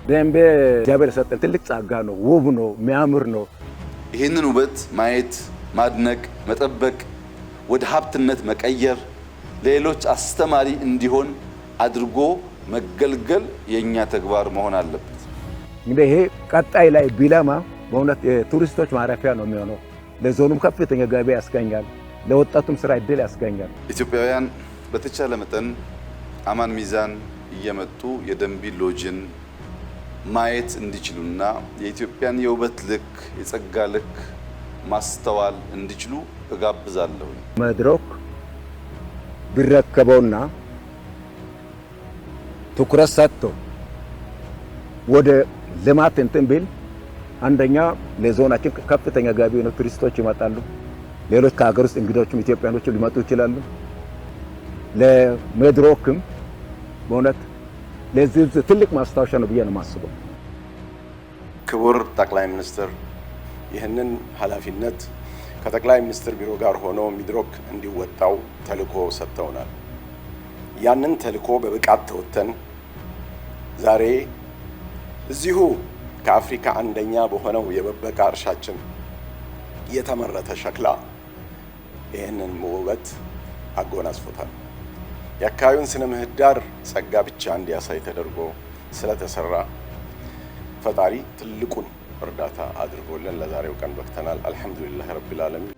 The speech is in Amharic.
ደንቤ ጃበር ሰጠን ትልቅ ጻጋ ነው ውብ ነው የሚያምር ነው ይሄንን ውበት ማየት ማድነቅ መጠበቅ ወደ ሀብትነት መቀየር ለሌሎች አስተማሪ እንዲሆን አድርጎ መገልገል የኛ ተግባር መሆን አለበት እንግዲህ ይሄ ቀጣይ ላይ ቢለማ በእውነት የቱሪስቶች ማረፊያ ነው የሚሆነው ለዞኑም ከፍተኛ ገቢ ያስገኛል ለወጣቱም ስራ እድል ያስገኛል ኢትዮጵያውያን በተቻለ መጠን አማን ሚዛን እየመጡ የደንቢ ሎጅን ማየት እንዲችሉና የኢትዮጵያን የውበት ልክ የጸጋ ልክ ማስተዋል እንዲችሉ እጋብዛለሁ መድረክ ቢረከበውና ትኩረት ሰጥቶ ወደ ልማት እንትን ቢል አንደኛ ለዞናችን ከፍተኛ ገቢ ነው ቱሪስቶች ይመጣሉ ሌሎች ከሀገር ውስጥ እንግዶችም ኢትዮጵያኖች ሊመጡ ይችላሉ ለመድረክም በእውነት ለዚህ ትልቅ ማስታወሻ ነው ብዬ ነው የማስበው ክቡር ጠቅላይ ሚኒስትር ይህንን ኃላፊነት ከጠቅላይ ሚኒስትር ቢሮ ጋር ሆኖ ሚድሮክ እንዲወጣው ተልኮ ሰጥተውናል ያንን ተልኮ በብቃት ተወተን ዛሬ እዚሁ ከአፍሪካ አንደኛ በሆነው የበበቃ እርሻችን የተመረተ ሸክላ ይህንን ውበት አጎናጽፎታል የአካባቢውን ስነ ምህዳር ጸጋ ብቻ እንዲያሳይ ተደርጎ ስለተሰራ ፈጣሪ ትልቁን እርዳታ አድርጎልን ለዛሬው ቀን በክተናል አልহামዱሊላህ ረቢል ዓለሚን